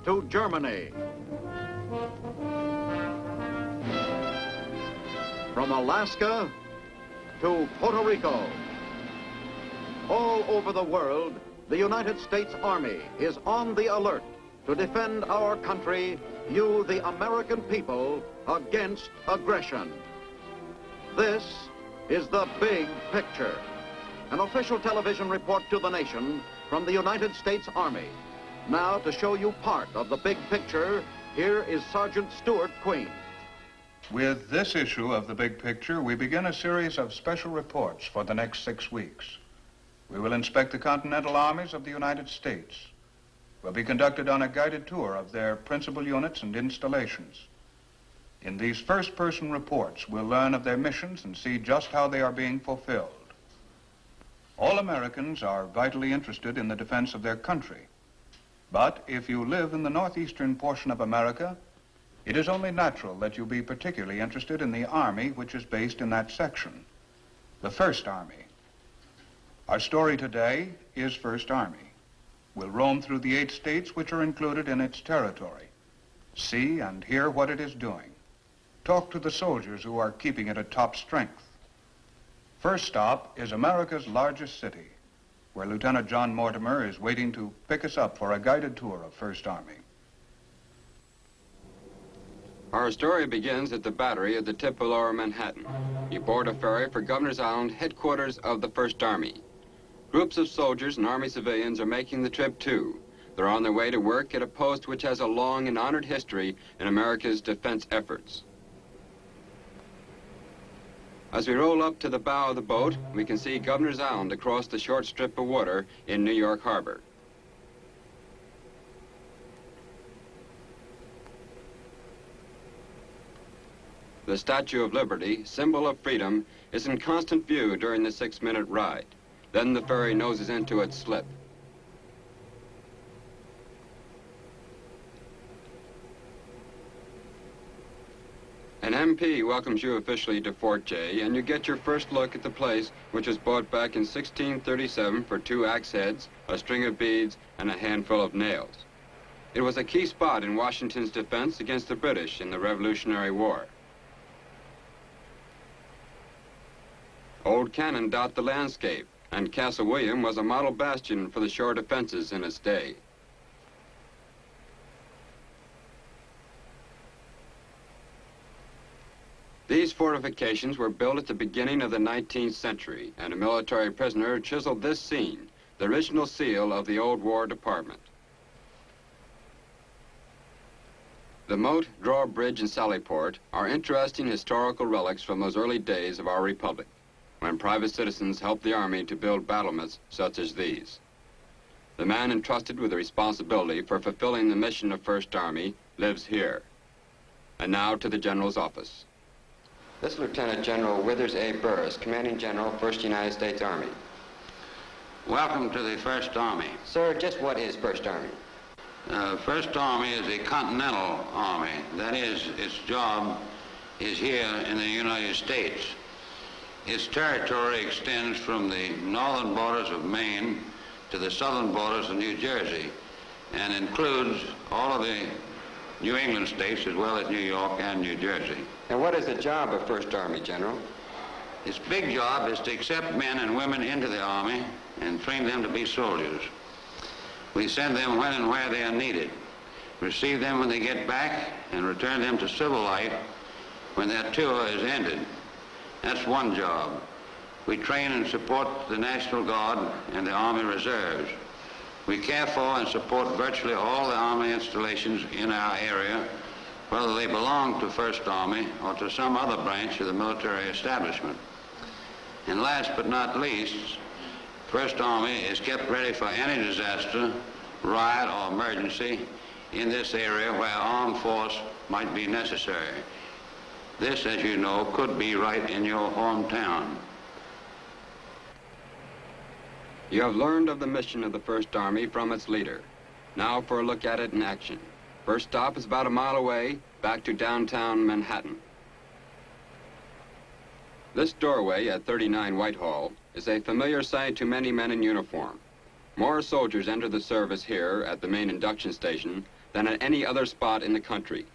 to Germany. From Alaska to Puerto Rico. All over the world, the United States Army is on the alert to defend our country, you, the American people, against aggression. This is the big picture. An official television report to the nation from the United States Army. Now, to show you part of the big picture, here is Sergeant Stuart Queen. With this issue of the big picture, we begin a series of special reports for the next 6 weeks. We will inspect the continental armies of the United States. We'll be conducted on a guided tour of their principal units and installations. In these first-person reports, we'll learn of their missions and see just how they are being fulfilled. All Americans are vitally interested in the defense of their country. But if you live in the northeastern portion of America, it is only natural that you be particularly interested in the Army, which is based in that section, the First Army. Our story today is First Army. We'll roam through the 8 states which are included in its territory, see and hear what it is doing, talk to the soldiers who are keeping it at top strength. First stop is America's largest city, where Lieutenant John Mortimer is waiting to pick us up for a guided tour of First Army. Our story begins at the battery at the tip of Lower Manhattan. You board a ferry for Governor's Island, headquarters of the First Army. Groups of soldiers and Army civilians are making the trip too. They're on their way to work at a post which has a long and honored history in America's defense efforts. As we roll up to the bow of the boat, we can see Governor's Island across the short strip of water in New York Harbor. The Statue of Liberty, symbol of freedom, is in constant view during the 6-minute ride. Then the ferry noses into its slip. An MP welcomes you officially to Fort J, and you get your first look at the place, which was bought back in 1637 for 2 axe heads, a string of beads, and a handful of nails. It was a key spot in Washington's defense against the British in the Revolutionary War. Old cannon dot the landscape, and Castle William was a model bastion for the shore defenses in its day. These fortifications were built at the beginning of the 19th century, and a military prisoner chiseled this scene, the original seal of the old War Department. The moat, drawbridge, and sallyport are interesting historical relics from those early days of our republic, when private citizens helped the Army to build battlements such as these. The man entrusted with the responsibility for fulfilling the mission of First Army lives here. And now to the General's office. This Lieutenant General Withers A. Burris, Commanding General, 1st United States Army. Welcome to the First Army. Sir, just what is First Army? First Army is a continental army. That is, its job is here in the United States. Its territory extends from the northern borders of Maine to the southern borders of New Jersey and includes all of the New England states as well as New York and New Jersey. And what is the job of First Army, General? Its big job is to accept men and women into the Army and train them to be soldiers. We send them when and where they are needed, receive them when they get back, and return them to civil life when their tour is ended. That's one job. We train and support the National Guard and the Army Reserves. We care for and support virtually all the Army installations in our area, whether they belong to First Army or to some other branch of the military establishment. And last but not least, First Army is kept ready for any disaster, riot, or emergency in this area where armed force might be necessary. This, as you know, could be right in your hometown. You have learned of the mission of the First Army from its leader. Now for a look at it in action. First stop is about a mile away, back to downtown Manhattan. This doorway at 39 Whitehall is a familiar sight to many men in uniform. More soldiers enter the service here at the main induction station than at any other spot in the country.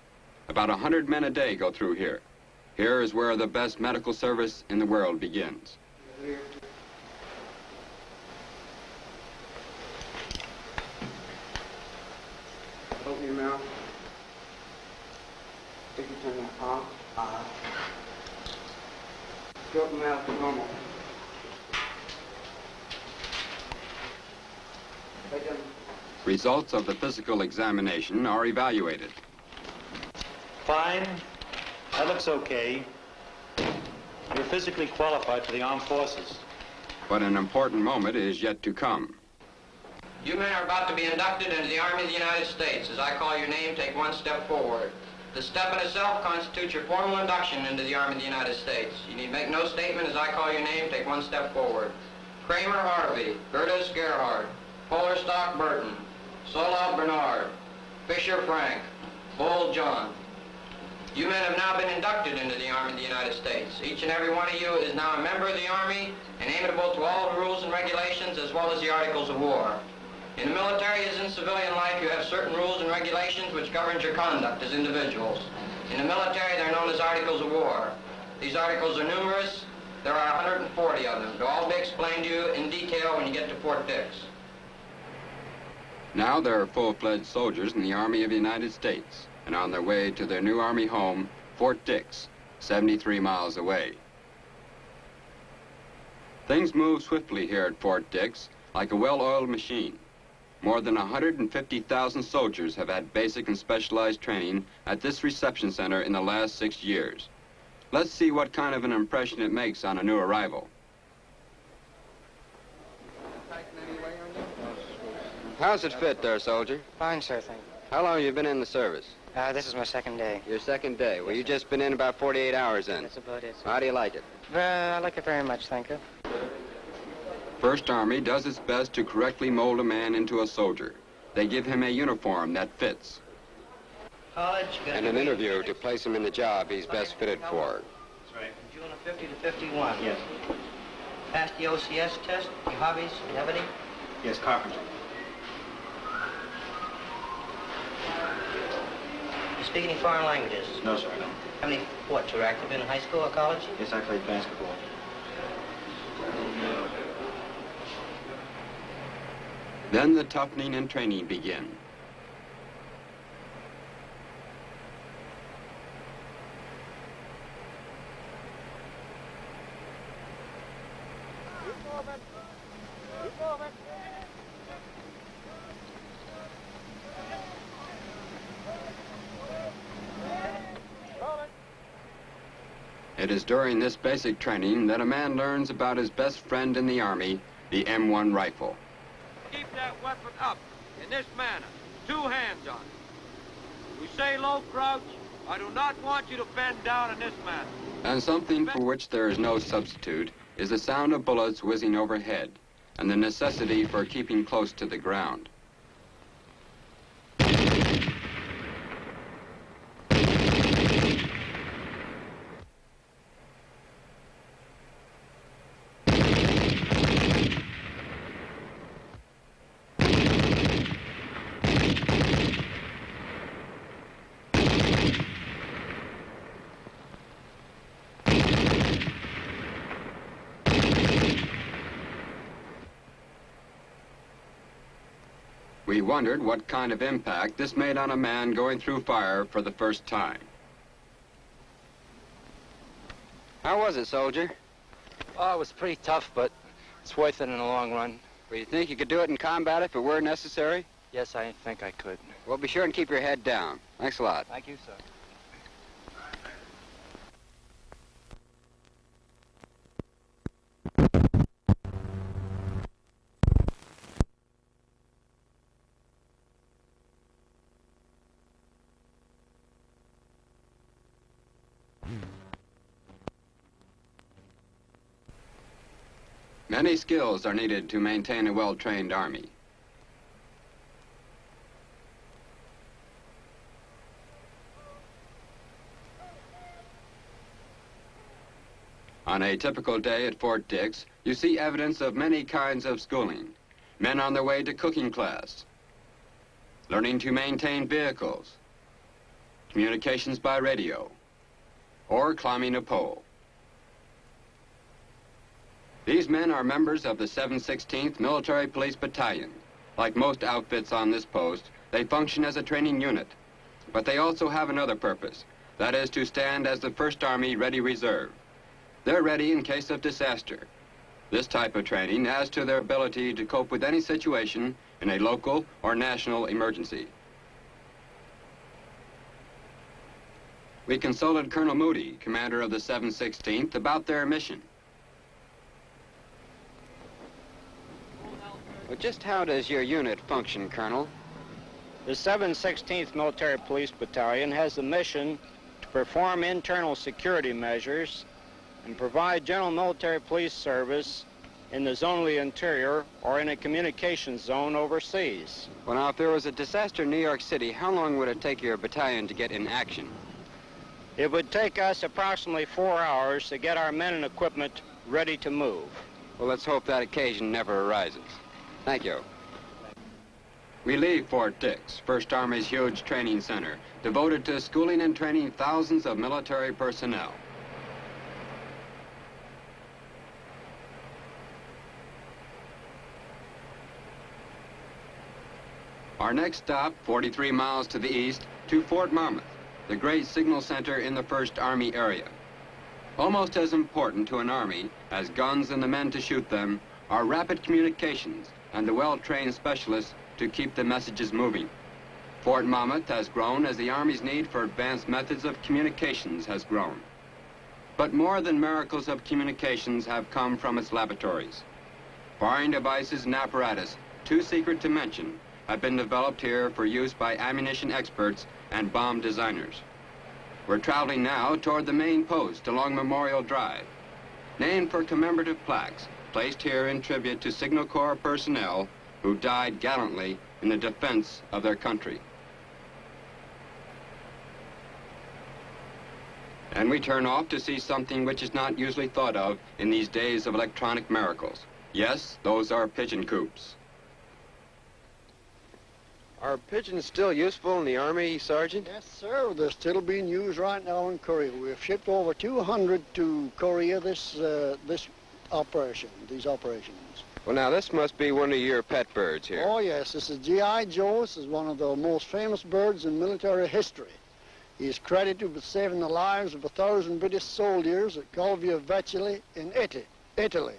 About 100 men a day go through here. Here is where the best medical service in the world begins. Open your mouth. Stick your tongue out. Stroke your mouth to normal. Right down. Results of the physical examination are evaluated. Fine. That looks okay. You're physically qualified for the armed forces. But an important moment is yet to come. You men are about to be inducted into the Army of the United States. As I call your name, take one step forward. The step in itself constitutes your formal induction into the Army of the United States. You need make no statement. As I call your name, take one step forward. Kramer Harvey, Gerdes Gerhard, Polarstock Burton, Solov Bernard, Fisher Frank, Bull John. You men have now been inducted into the Army of the United States. Each and every one of you is now a member of the Army and amenable to all the rules and regulations as well as the Articles of War. In the military as in civilian life, you have certain rules and regulations which govern your conduct as individuals. In the military, they're known as Articles of War. These articles are numerous. There are 140 of them. They'll all be explained to you in detail when you get to Fort Dix. Now there are full-fledged soldiers in the Army of the United States and on their way to their new Army home, Fort Dix, 73 miles away. Things move swiftly here at Fort Dix like a well-oiled machine. More than 150,000 soldiers have had basic and specialized training at this reception center in the last 6 years. Let's see what kind of an impression it makes on a new arrival. How's it fit there, soldier? Fine, sir, thank you. How long have you been in the service? This is my second day. Your second day. Well, you just been in about 48 hours then. That's about it, sir. How do you like it? I like it very much, thank you. First Army does its best to correctly mold a man into a soldier. They give him a uniform that fits. College. And an interview to place him in the job he's best fitted for. That's right. June of 50 to 51. Yes. Passed the OCS test. Your hobbies? Do you have any? Yes, carpenter. You speak any foreign languages? No, sir, I don't. How many sports were active in high school or college? Yes, I played basketball. Then the toughening and training begin. It is during this basic training that a man learns about his best friend in the Army, the M1 rifle. Keep that weapon up in this manner, 2 hands on it. We say low crouch, I do not want you to bend down in this manner. And something for which there is no substitute is the sound of bullets whizzing overhead and the necessity for keeping close to the ground. We wondered what kind of impact this made on a man going through fire for the first time. How was it, soldier? Oh, it was pretty tough, but it's worth it in the long run. Well, you think you could do it in combat if it were necessary? Yes, I think I could. Well, be sure and keep your head down. Thanks a lot. Thank you, sir. Many skills are needed to maintain a well-trained army. On a typical day at Fort Dix, you see evidence of many kinds of schooling. Men on their way to cooking class, learning to maintain vehicles, communications by radio, or climbing a pole. These men are members of the 716th Military Police Battalion. Like most outfits on this post, they function as a training unit. But they also have another purpose. That is to stand as the 1st Army Ready Reserve. They're ready in case of disaster. This type of training adds to their ability to cope with any situation in a local or national emergency. We consulted Colonel Moody, commander of the 716th, about their mission. Well, just how does your unit function, Colonel? The 716th Military Police Battalion has the mission to perform internal security measures and provide general military police service in the zone of the interior or in a communications zone overseas. Well, now, if there was a disaster in New York City, how long would it take your battalion to get in action? It would take us approximately 4 hours to get our men and equipment ready to move. Well, let's hope that occasion never arises. Thank you. We leave Fort Dix, 1st Army's huge training center, devoted to schooling and training thousands of military personnel. Our next stop, 43 miles to the east, to Fort Monmouth, the great signal center in the 1st Army area. Almost as important to an army as guns and the men to shoot them are rapid communications and the well-trained specialists to keep the messages moving. Fort Monmouth has grown as the Army's need for advanced methods of communications has grown. But more than miracles of communications have come from its laboratories. Firing devices and apparatus, too secret to mention, have been developed here for use by ammunition experts and bomb designers. We're traveling now toward the main post along Memorial Drive, named for commemorative plaques placed here in tribute to Signal Corps personnel who died gallantly in the defense of their country. And we turn off to see something which is not usually thought of in these days of electronic miracles. Yes, those are pigeon coops. Are pigeons still useful in the Army, Sergeant? Yes, sir. They're still being used right now in Korea. We've shipped over 200 to Korea these operations. Well, now, this must be one of your pet birds here. Oh, yes. This is G.I. Joe. This is one of the most famous birds in military history. He's credited with saving the lives of 1,000 British soldiers at Calvia Vecchia in Italy.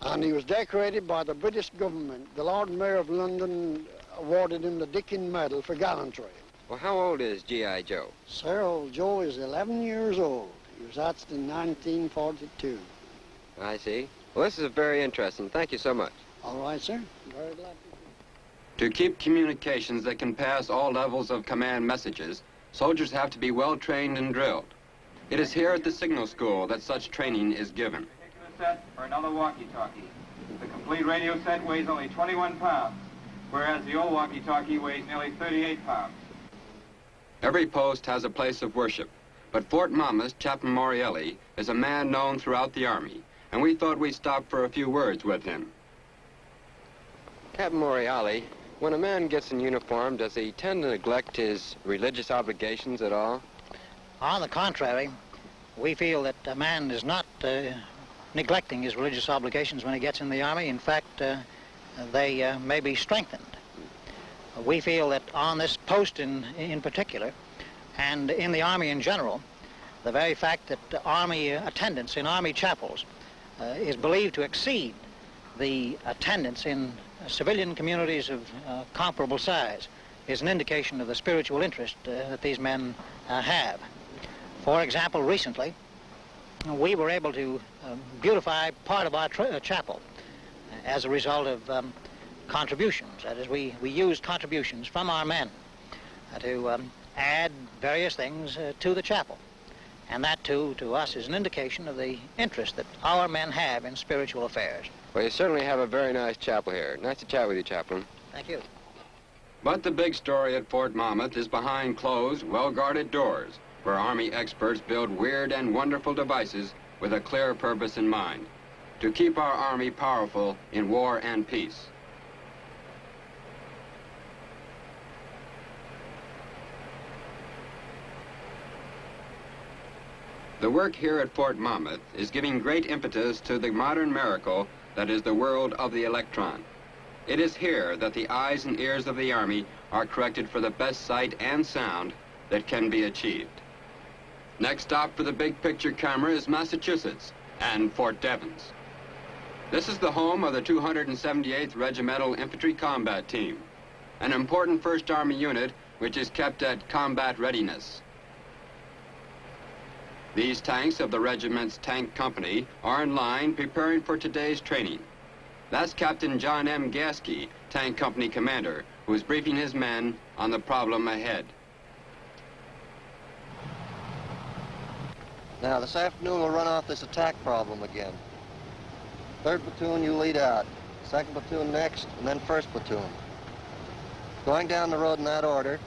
And he was decorated by the British government. The Lord Mayor of London awarded him the Dickin Medal for gallantry. Well, how old is G.I. Joe? Sir, old Joe is 11 years old. He was hatched in 1942. I see. Well, this is very interesting. Thank you so much. All right, sir. Very glad to keep communications that can pass all levels of command messages, soldiers have to be well trained and drilled. It is here at the signal school that such training is given. Set for another walkie-talkie. The complete radio set weighs only 21 pounds, whereas the old walkie-talkie weighs nearly 38 pounds. Every post has a place of worship, but Fort Monmouth, Chaplain Morielli, is a man known throughout the Army, and we thought we'd stop for a few words with him. Captain Morielli, when a man gets in uniform, does he tend to neglect his religious obligations at all? On the contrary, we feel that a man is not neglecting his religious obligations when he gets in the Army. In fact, they may be strengthened. We feel that on this post in particular, and in the Army in general, the very fact that Army attendance in Army chapels is believed to exceed the attendance in civilian communities of comparable size is an indication of the spiritual interest that these men have. For example, recently, we were able to beautify part of our chapel as a result of contributions. That is, we used contributions from our men to add various things to the chapel. And that, too, to us, is an indication of the interest that our men have in spiritual affairs. Well, you certainly have a very nice chapel here. Nice to chat with you, Chaplain. Thank you. But the big story at Fort Monmouth is behind closed, well-guarded doors, where Army experts build weird and wonderful devices with a clear purpose in mind, to keep our Army powerful in war and peace. The work here at Fort Monmouth is giving great impetus to the modern miracle that is the world of the electron. It is here that the eyes and ears of the Army are corrected for the best sight and sound that can be achieved. Next stop for the big picture camera is Massachusetts and Fort Devens. This is the home of the 278th Regimental Infantry Combat Team, an important 1st Army unit which is kept at combat readiness. These tanks of the regiment's tank company are in line preparing for today's training. That's Captain John M. Gasky, tank company commander, who is briefing his men on the problem ahead. Now, this afternoon we'll run off this attack problem again. 3rd platoon, you lead out. 2nd platoon next, and then 1st platoon. Going down the road in that order,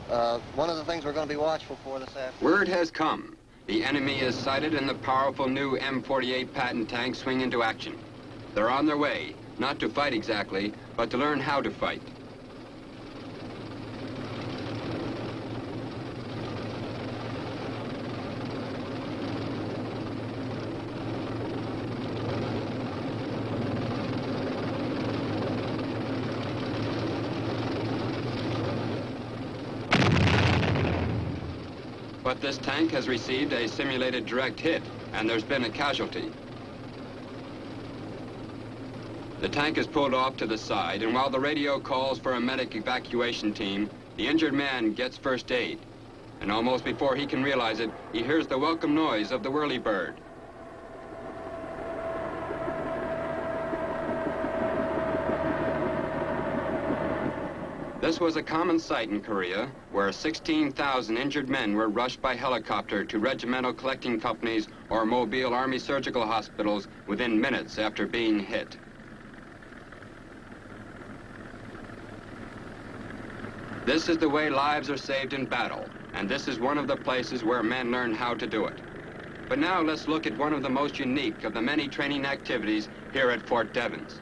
one of the things we're going to be watchful for this afternoon... Word has come. The enemy is sighted and the powerful new M48 Patton tanks swing into action. They're on their way, not to fight exactly, but to learn how to fight. But this tank has received a simulated direct hit, and there's been a casualty. The tank is pulled off to the side, and while the radio calls for a medic evacuation team, the injured man gets first aid. And almost before he can realize it, he hears the welcome noise of the whirlybird. This was a common sight in Korea, where 16,000 injured men were rushed by helicopter to regimental collecting companies or mobile Army surgical hospitals within minutes after being hit. This is the way lives are saved in battle, and this is one of the places where men learn how to do it. But now let's look at one of the most unique of the many training activities here at Fort Devens.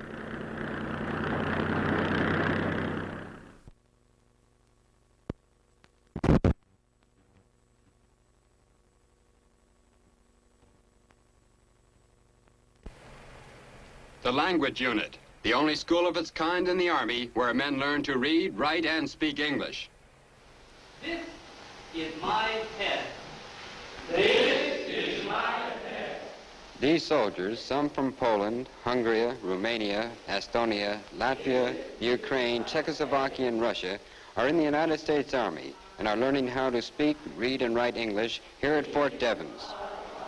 The language unit, the only school of its kind in the Army where men learn to read, write, and speak English. This is my head. This is my head. These soldiers, some from Poland, Hungary, Romania, Estonia, Latvia, Ukraine, Czechoslovakia, and Russia, are in the United States Army and are learning how to speak, read, and write English here at Fort Devens.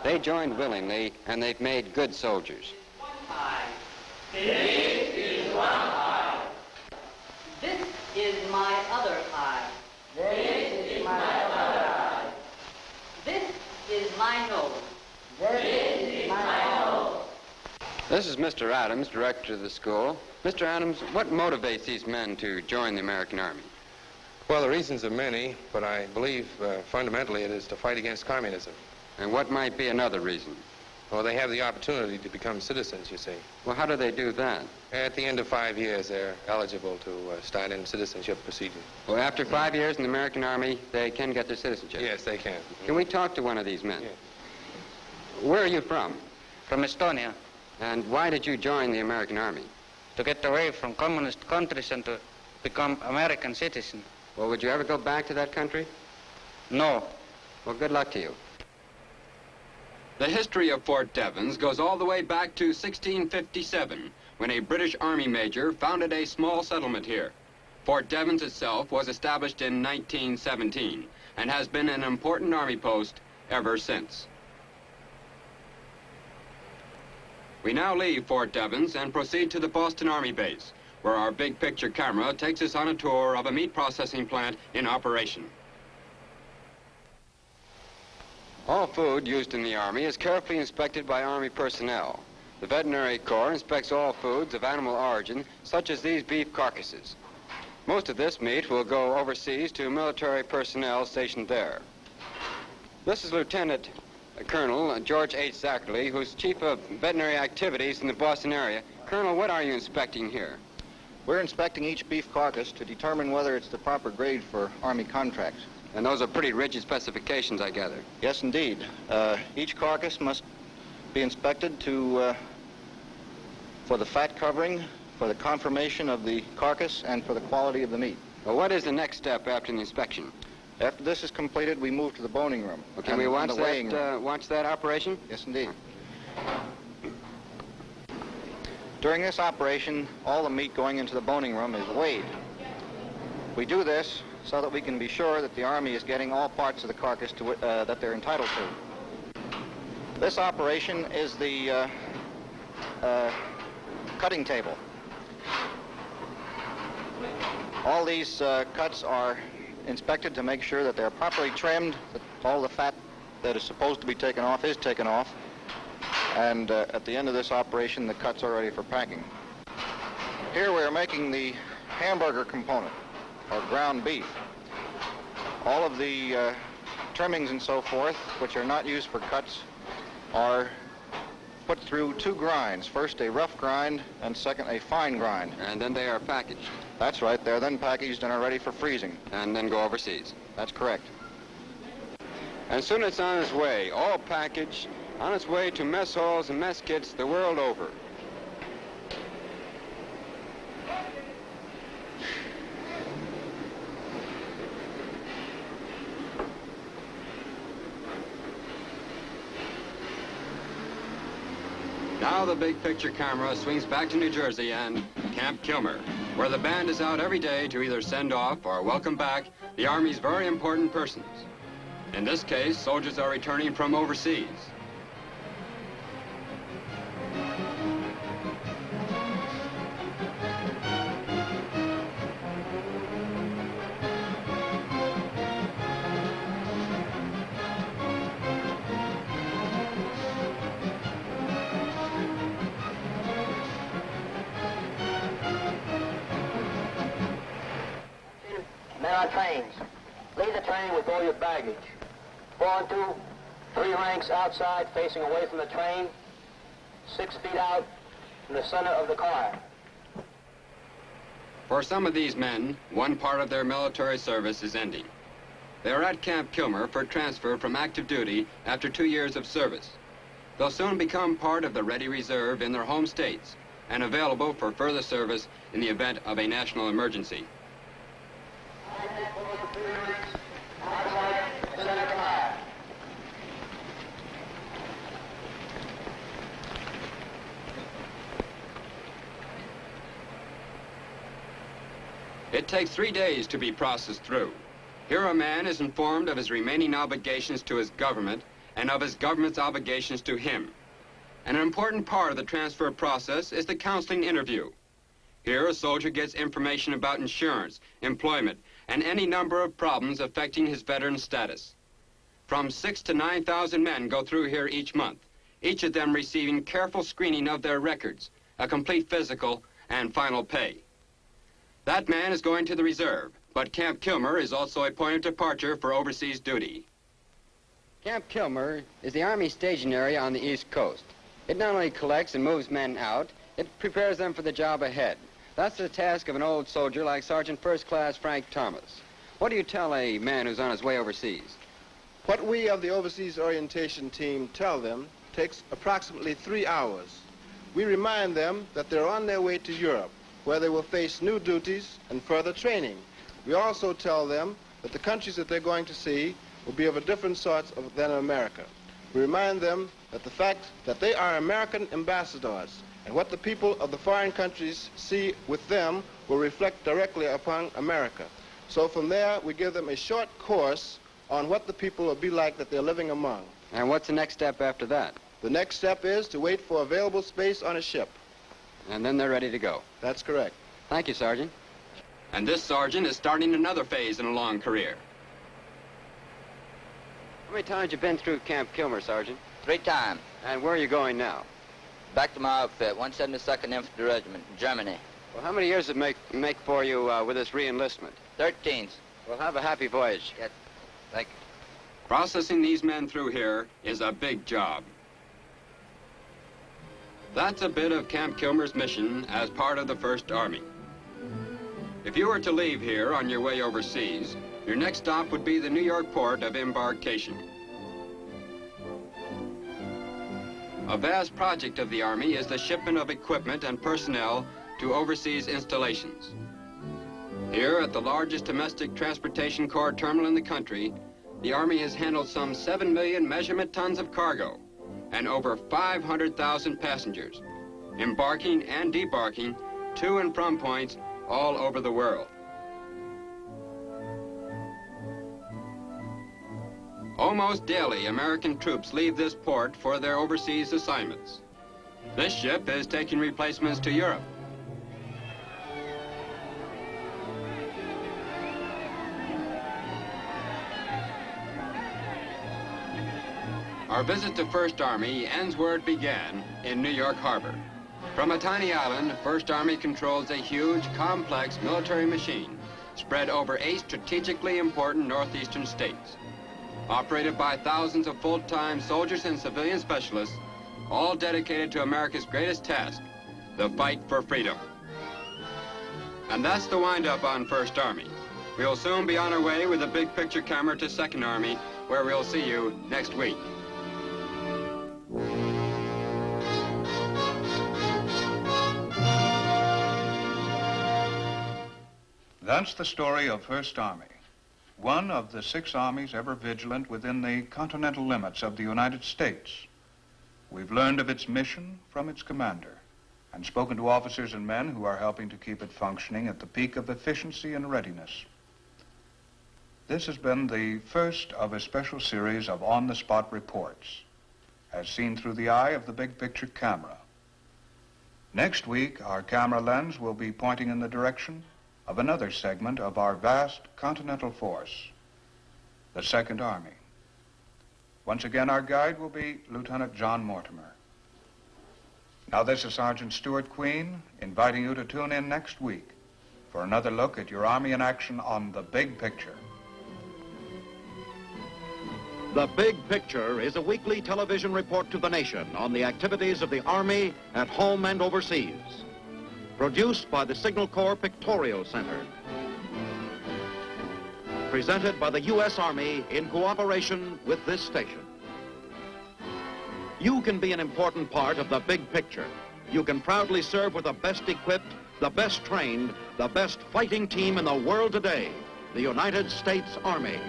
They joined willingly, and they've made good soldiers. This is one eye. This is my other eye. This is my other eye. This is my nose. This is my nose. This is Mr. Adams, director of the school. Mr. Adams, what motivates these men to join the American Army? Well, the reasons are many, but I believe fundamentally it is to fight against communism. And what might be another reason? Well, they have the opportunity to become citizens, you see. Well, how do they do that? At the end of 5 years, they're eligible to start in citizenship procedure. Well, after 5 years in the American Army, they can get their citizenship? Yes, they can. Can we talk to one of these men? Yes. Where are you from? From Estonia. And why did you join the American Army? To get away from communist countries and to become American citizen. Well, would you ever go back to that country? No. Well, good luck to you. The history of Fort Devens goes all the way back to 1657, when a British Army major founded a small settlement here. Fort Devens itself was established in 1917 and has been an important Army post ever since. We now leave Fort Devens and proceed to the Boston Army Base, where our big picture camera takes us on a tour of a meat processing plant in operation. All food used in the Army is carefully inspected by Army personnel. The Veterinary Corps inspects all foods of animal origin, such as these beef carcasses. Most of this meat will go overseas to military personnel stationed there. This is Lieutenant Colonel George H. Zachary, who's Chief of Veterinary Activities in the Boston area. Colonel, what are you inspecting here? We're inspecting each beef carcass to determine whether it's the proper grade for Army contracts. And those are pretty rigid specifications, I gather. Yes, indeed. Each carcass must be inspected for the fat covering, for the conformation of the carcass, and for the quality of the meat. Well, what is the next step after the inspection? After this is completed, we move to the boning room. Well, can we watch that operation? Yes, indeed. During this operation, all the meat going into the boning room is weighed. We do this so that we can be sure that the Army is getting all parts of the carcass that they're entitled to. This operation is the cutting table. All these cuts are inspected to make sure that they're properly trimmed, that all the fat that is supposed to be taken off is taken off, and at the end of this operation, the cuts are ready for packing. Here we are making the hamburger component, or ground beef. All of the trimmings and so forth, which are not used for cuts, are put through two grinds. First a rough grind, and second a fine grind. And then they are packaged. That's right. They're then packaged and are ready for freezing. And then go overseas. That's correct. And soon it's on its way, all packaged, on its way to mess halls and mess kits the world over. Now the big picture camera swings back to New Jersey and Camp Kilmer, where the band is out every day to either send off or welcome back the Army's very important persons. In this case, soldiers are returning from overseas. Men on trains, leave the train with all your baggage. 4 and 2, 3 ranks outside facing away from the train, 6 feet out in the center of the car. For some of these men, one part of their military service is ending. They are at Camp Kilmer for transfer from active duty after 2 years of service. They'll soon become part of the Ready Reserve in their home states and available for further service in the event of a national emergency. It takes 3 days to be processed through. Here a man is informed of his remaining obligations to his government and of his government's obligations to him. And an important part of the transfer process is the counseling interview. Here a soldier gets information about insurance, employment, and any number of problems affecting his veteran status. From 6,000 to 9,000 men go through here each month, each of them receiving careful screening of their records, a complete physical, and final pay. That man is going to the reserve, but Camp Kilmer is also a point of departure for overseas duty. Camp Kilmer is the Army staging area on the East Coast. It not only collects and moves men out, it prepares them for the job ahead. That's the task of an old soldier like Sergeant First Class Frank Thomas. What do you tell a man who's on his way overseas? What we of the Overseas Orientation Team tell them takes approximately 3 hours. We remind them that they're on their way to Europe, where they will face new duties and further training. We also tell them that the countries that they're going to see will be of a different sort than America. We remind them that the fact that they are American ambassadors and what the people of the foreign countries see with them will reflect directly upon America. So from there, we give them a short course on what the people will be like that they're living among. And what's the next step after that? The next step is to wait for available space on a ship. And then they're ready to go. That's correct. Thank you, Sergeant. And this sergeant is starting another phase in a long career. How many times you been through Camp Kilmer, Sergeant? 3 times. And where are you going now? Back to my outfit, 172nd Infantry Regiment, Germany. Well, how many years did it make for you with this re-enlistment? 13. Well, have a happy voyage. Yeah, thank you. Processing these men through here is a big job. That's a bit of Camp Kilmer's mission as part of the 1st Army. If you were to leave here on your way overseas, Your next stop would be the New York port of embarkation. A vast project of the Army is the shipment of equipment and personnel to overseas installations. Here at the largest domestic transportation car terminal in the country, the Army has handled some 7 million measurement tons of cargo and over 500,000 passengers, embarking and debarking to and from points all over the world. Almost daily, American troops leave this port for their overseas assignments. This ship is taking replacements to Europe. Our visit to First Army ends where it began, in New York Harbor. From a tiny island, First Army controls a huge, complex military machine spread over 8 strategically important northeastern states. Operated by thousands of full-time soldiers and civilian specialists, all dedicated to America's greatest task, the fight for freedom. And that's the wind-up on First Army. We'll soon be on our way with a big picture camera to Second Army, where we'll see you next week. That's the story of First Army, one of the 6 armies ever vigilant within the continental limits of the United States. We've learned of its mission from its commander and spoken to officers and men who are helping to keep it functioning at the peak of efficiency and readiness. This has been the first of a special series of on-the-spot reports, as seen through the eye of the big picture camera. Next week, our camera lens will be pointing in the direction of another segment of our vast continental force, the Second Army. Once again, our guide will be Lieutenant John Mortimer. Now, this is Sergeant Stuart Queen inviting you to tune in next week for another look at your Army in action on The Big Picture. The Big Picture is a weekly television report to the nation on the activities of the Army at home and overseas. Produced by the Signal Corps Pictorial Center. Presented by the U.S. Army in cooperation with this station. You can be an important part of the big picture. You can proudly serve with the best equipped, the best trained, the best fighting team in the world today, the United States Army.